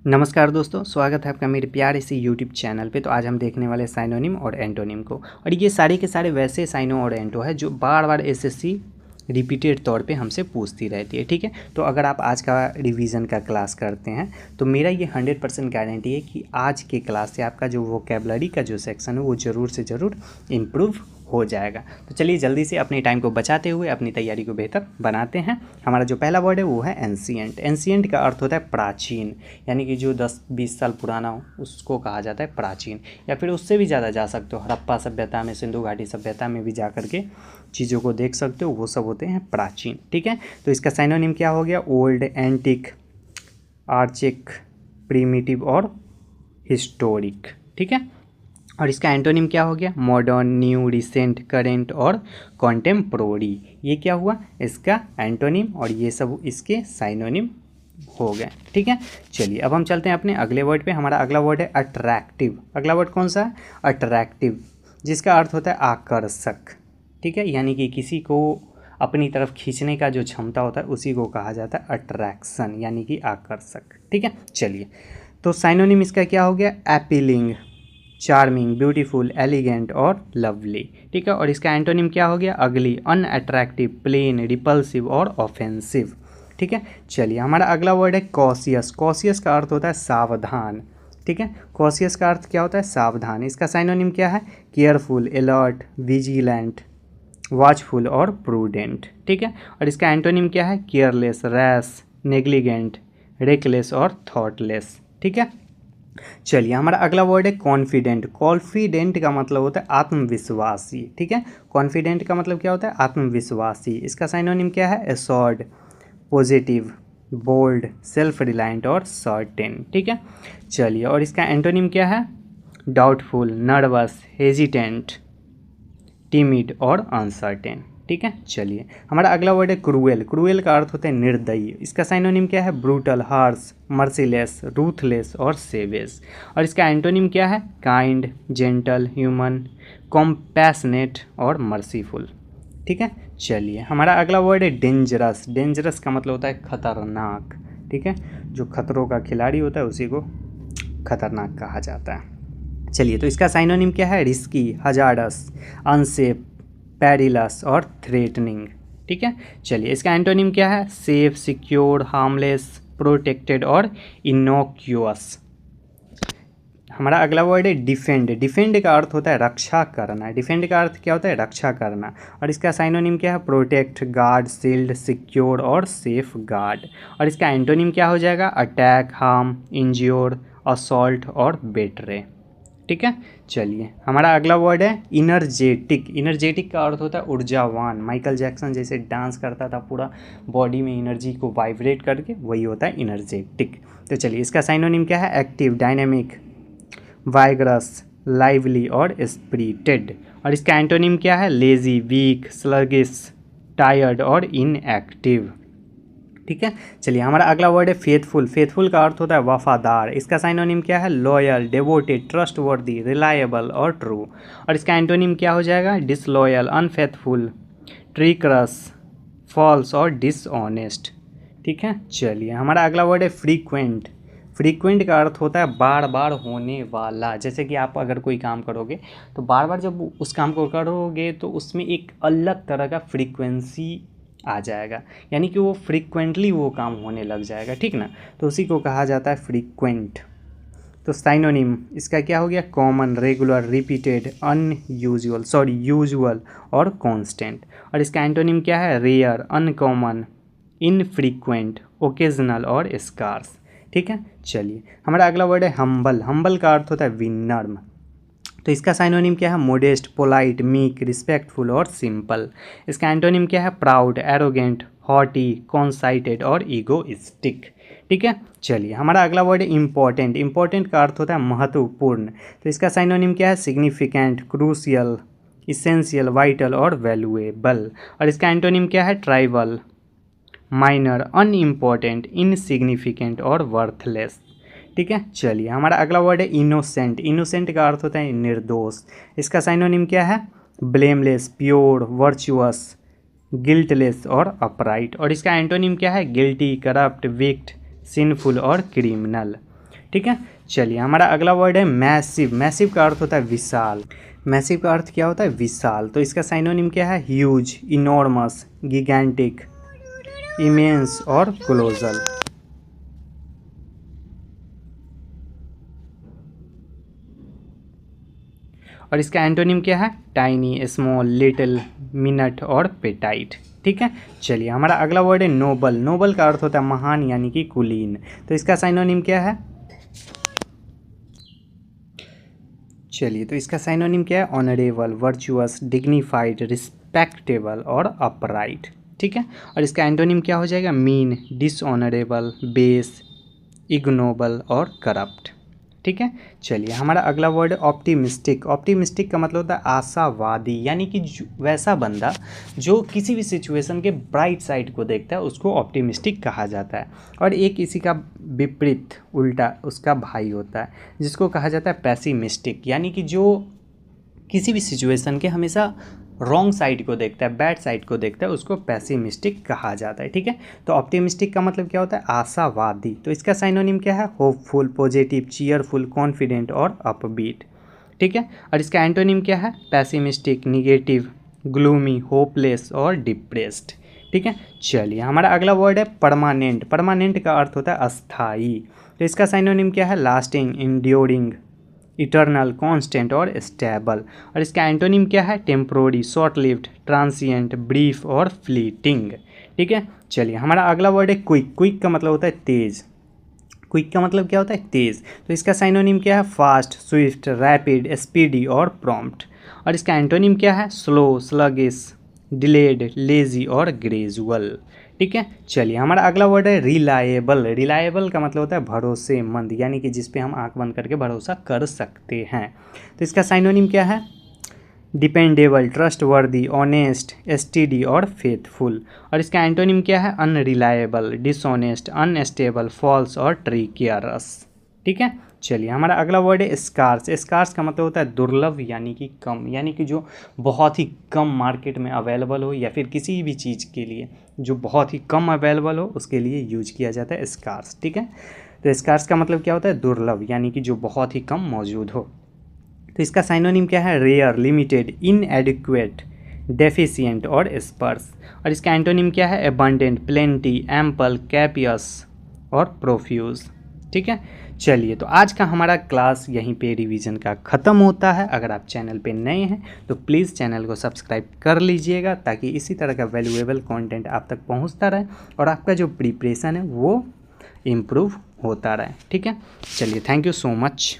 नमस्कार दोस्तों, स्वागत है आपका मेरे प्यारे से यूट्यूब चैनल पे। तो आज हम देखने वाले साइनोनिम और एंटोनिम को। और ये सारे के सारे वैसे साइनो और एंटो है जो बार बार एसएससी रिपीटेड तौर पे हमसे पूछती रहती है। ठीक है, तो अगर आप आज का रिवीजन का क्लास करते हैं तो मेरा ये 100% गारंटी है कि आज के क्लास से आपका जो वोकेबलरी का जो सेक्शन है वो ज़रूर से ज़रूर इम्प्रूव हो जाएगा। तो चलिए जल्दी से अपने टाइम को बचाते हुए अपनी तैयारी को बेहतर बनाते हैं। हमारा जो पहला वर्ड है वो है एंशिएंट। एंशिएंट का अर्थ होता है प्राचीन, यानी कि जो 10-20 साल पुराना हो उसको कहा जाता है प्राचीन, या फिर उससे भी ज़्यादा जा सकते हो। हड़प्पा सभ्यता में, सिंधु घाटी सभ्यता में भी जा करके चीज़ों को देख सकते हो, वो सब होते हैं प्राचीन। ठीक है, तो इसका साइनोनिम क्या हो गया? ओल्ड, एंटिक, आर्चेक, प्रीमिटिव और हिस्टोरिक। ठीक है, और इसका एंटोनिम क्या हो गया? मॉडर्न, न्यू, रिसेंट, करेंट और कॉन्टेम्पोररी। ये क्या हुआ? इसका एंटोनिम, और ये सब इसके साइनोनिम हो गए। ठीक है, चलिए अब हम चलते हैं अपने अगले वर्ड पे। हमारा अगला वर्ड है अट्रैक्टिव। अगला वर्ड कौन सा है? अट्रैक्टिव, जिसका अर्थ होता है आकर्षक। ठीक है, यानी कि किसी को अपनी तरफ खींचने का जो क्षमता होता है उसी को कहा जाता है अट्रैक्शन, यानी कि आकर्षक। ठीक है, चलिए तो साइनोनिम इसका क्या हो गया? अपीलिंग, चार्मिंग, ब्यूटीफुल, एलिगेंट और लवली। ठीक है, और इसका एंटोनिम क्या हो गया? अगली, अनअट्रैक्टिव, प्लेन, रिपल्सिव और ऑफेंसिव। ठीक है, चलिए हमारा अगला वर्ड है कॉशियस। कॉशियस का अर्थ होता है सावधान। ठीक है, कॉशियस का अर्थ क्या होता है? सावधान। इसका साइनोनिम क्या है? केयरफुल, अलर्ट, विजिलेंट, वॉचफुल और प्रूडेंट। ठीक है, और इसका एंटोनिम क्या है? केयरलेस, रैश, नेग्लिजेंट, रेकलेस और थॉटलेस। ठीक है, चलिए हमारा अगला वर्ड है कॉन्फिडेंट। कॉन्फिडेंट का मतलब होता है आत्मविश्वासी। ठीक है, कॉन्फिडेंट का मतलब क्या होता है? आत्मविश्वासी। इसका साइनोनिम क्या है? Assured, positive, bold, self reliant और सर्टेन। ठीक है, चलिए और इसका एंटोनिम क्या है? डाउटफुल, नर्वस, हेजिटेंट, टिमिड और अनसर्टेन। ठीक है, चलिए हमारा अगला वर्ड है क्रूएल। क्रूएल का अर्थ होता है निर्दयी। इसका साइनोनिम क्या है? ब्रूटल, हार्श, मर्सीलेस, रूथलेस और सेवेज। और इसका एंटोनिम क्या है? काइंड, जेंटल, ह्यूमन, कॉम्पैशनेट और मर्सीफुल। ठीक है, चलिए हमारा अगला वर्ड है डेंजरस। डेंजरस का मतलब होता है खतरनाक। ठीक है, जो खतरों का खिलाड़ी होता है उसी को खतरनाक कहा जाता है। चलिए तो इसका साइनोनिम क्या है? रिस्की, हजार्डस, अनसेफ, पेरिलस और थ्रेटनिंग। ठीक है, चलिए इसका एंटोनिम क्या है? सेफ, सिक्योर, हार्मलेस, प्रोटेक्टेड और इनोक्यूअस। हमारा अगला वर्ड है डिफेंड। डिफेंड का अर्थ होता है रक्षा करना। डिफेंड का अर्थ क्या होता है? रक्षा करना। और इसका साइनोनिम क्या है? प्रोटेक्ट, गार्ड, शील्ड, सिक्योर और सेफ गार्ड। और इसका एंटोनिम क्या हो जाएगा? अटैक, हार्म, इंज्योर, असॉल्ट और बेट्रे। ठीक है, चलिए हमारा अगला वर्ड है इनर्जेटिक। इनर्जेटिक का अर्थ होता है ऊर्जावान। माइकल जैक्सन जैसे डांस करता था पूरा बॉडी में एनर्जी को वाइब्रेट करके, वही होता है इनर्जेटिक। तो चलिए इसका साइनोनिम क्या है? एक्टिव, डायनेमिक, वाइग्रस, लाइवली और स्पिरिटेड। और इसका एंटोनिम क्या है? लेजी, वीक, स्लगिश, टायर्ड और इनएक्टिव। ठीक है, चलिए हमारा अगला वर्ड है फेथफुल। फेथफुल का अर्थ होता है वफादार। इसका साइनोनिम क्या है? लॉयल, डेवोटेड, ट्रस्टवर्दी, रिलायबल और ट्रू। और इसका एंटोनिम क्या हो जाएगा? डिसलॉयल, अनफेथफुल, ट्रिकरस, फॉल्स और डिसऑनेस्ट। ठीक है, चलिए हमारा अगला वर्ड है फ्रीक्वेंट। फ्रीक्वेंट का अर्थ होता है बार बार होने वाला। जैसे कि आप अगर कोई काम करोगे तो बार बार जब उस काम को करोगे तो उसमें एक अलग तरह का फ्रीक्वेंसी आ जाएगा, यानी कि वो फ्रीक्वेंटली वो काम होने लग जाएगा। ठीक ना, तो उसी को कहा जाता है फ्रीक्वेंट। तो साइनोनिम इसका क्या हो गया? कॉमन, रेगुलर, रिपीटेड, यूजुअल और कांस्टेंट। और इसका एंटोनिम क्या है? रेयर, अनकॉमन, इनफ्रीक्वेंट, ओकेजनल और स्कार्स। ठीक है, चलिए हमारा अगला वर्ड है हम्बल। हम्बल का अर्थ होता है विनम्र। तो इसका साइनोनिम क्या है? मोडेस्ट, पोलाइट, मीक, रिस्पेक्टफुल और सिंपल। इसका एंटोनिम क्या है? प्राउड, एरोगेंट, हॉटी, कॉन्साइटेड और ईगोइस्टिक। ठीक है, चलिए हमारा अगला वर्ड है इम्पॉर्टेंट। इम्पॉर्टेंट का अर्थ होता है महत्वपूर्ण। तो इसका साइनोनिम क्या है? सिग्निफिकेंट, क्रूशियल, इसेंशियल, वाइटल और वैल्यूएबल। और इसका एंटोनिम क्या है? ट्राइबल, माइनर, अनइम्पॉर्टेंट, इनसिग्निफिकेंट और वर्थलेस। ठीक है, चलिए हमारा अगला वर्ड है इनोसेंट। इनोसेंट का अर्थ होता है निर्दोष। इसका साइनोनिम क्या है? ब्लेमलेस, प्योर, वर्चुअस, गिल्टलेस और अपराइट। और इसका एंटोनिम क्या है? गिल्टी, करप्ट, विक्ट, सिनफुल और क्रिमिनल। ठीक है। चलिए हमारा अगला वर्ड है मैसिव। मैसिव का अर्थ होता है विशाल। मैसिव का अर्थ क्या होता है? विशाल। तो इसका साइनोनिम क्या है? ह्यूज, इनॉर्मस, गिगेंटिक, इमेंस और कोलोसल। और इसका एंटोनिम क्या है? टाइनी, स्मॉल, लिटिल, मिनट और पेटाइट। ठीक है। चलिए हमारा अगला वर्ड है नोबल। नोबल का अर्थ होता है महान यानी कि कुलीन। तो इसका साइनोनिम क्या है? चलिए तो इसका साइनोनिम क्या है? ऑनरेबल, वर्चुअस, डिग्निफाइड, रिस्पेक्टेबल और अपराइट। ठीक है। और इसका एंटोनिम क्या हो जाएगा? मीन, डिसऑनरेबल, बेस, इग्नोबल और करप्ट। ठीक है। चलिए हमारा अगला वर्ड है ऑप्टिमिस्टिक। ऑप्टिमिस्टिक का मतलब होता है आशावादी, यानी कि वैसा बंदा जो किसी भी सिचुएशन के ब्राइट साइड को देखता है उसको ऑप्टिमिस्टिक कहा जाता है। और एक इसी का विपरीत, उल्टा उसका भाई होता है जिसको कहा जाता है पैसिमिस्टिक, यानी कि जो किसी भी सिचुएशन के हमेशा रॉन्ग साइड को देखता है, बैड साइड को देखता है, उसको पैसिमिस्टिक कहा जाता है। ठीक है। तो ऑप्टिमिस्टिक का मतलब क्या होता है? आशावादी। तो इसका साइनोनिम क्या है? होपफुल, पॉजिटिव, चीयरफुल, कॉन्फिडेंट और अपबीट। ठीक है। और इसका एंटोनिम क्या है? पैसिमिस्टिक, निगेटिव, ग्लूमी, होपलेस और डिप्रेस्ड। ठीक है। चलिए हमारा अगला वर्ड है परमानेंट। परमानेंट का अर्थ होता है अस्थाई। तो इसका साइनोनिम क्या है? लास्टिंग, इंड्योरिंग, इटर्नल, कांस्टेंट और स्टेबल। और इसका एंटोनिम क्या है? Temporary, short lived, transient, brief और फ्लीटिंग। ठीक है। चलिए हमारा अगला वर्ड है क्विक। क्विक का मतलब होता है तेज। क्विक का मतलब क्या होता है? तेज। तो इसका साइनोनिम क्या है? फास्ट, स्विफ्ट, रैपिड, स्पीडी और प्रॉम्प्ट। और इसका एंटोनिम क्या है? स्लो, स्लगिश, डिलेड, लेजी और ग्रेजुअल। ठीक है। चलिए हमारा अगला वर्ड है रिलायबल। रिलायबल का मतलब होता है भरोसेमंद, यानी कि जिस पे हम आंख बंद करके भरोसा कर सकते हैं। तो इसका साइनोनिम क्या है? डिपेंडेबल, ट्रस्टवर्दी, ऑनेस्ट, एसटीडी और फेथफुल। और इसका एंटोनिम क्या है? अनरिलायबल, डिसऑनेस्ट, अनस्टेबल, फॉल्स और ट्रिकियरस। ठीक है। चलिए हमारा अगला वर्ड है स्कार्स। स्कार्स का मतलब होता है दुर्लभ यानी कि कम, यानी कि जो बहुत ही कम मार्केट में अवेलेबल हो, या फिर किसी भी चीज़ के लिए जो बहुत ही कम अवेलेबल हो उसके लिए यूज किया जाता है स्कार्स। ठीक है। तो स्कार्स का मतलब क्या होता है? दुर्लभ, यानी कि जो बहुत ही कम मौजूद हो। तो इसका साइनोनिम क्या है? रेयर, लिमिटेड, इनएडिक्वेट, डेफिशिएंट और स्पर्स। और इसका एंटोनिम क्या है? एबंडेंट, प्लेंटी, एम्पल, कैपियस और प्रोफ्यूज। ठीक है। चलिए तो आज का हमारा क्लास यहीं पे रिवीजन का ख़त्म होता है। अगर आप चैनल पे नए हैं तो प्लीज़ चैनल को सब्सक्राइब कर लीजिएगा ताकि इसी तरह का वैल्यूएबल कंटेंट आप तक पहुंचता रहे और आपका जो प्रिपरेशन है वो इम्प्रूव होता रहे। ठीक है। चलिए थैंक यू सो मच।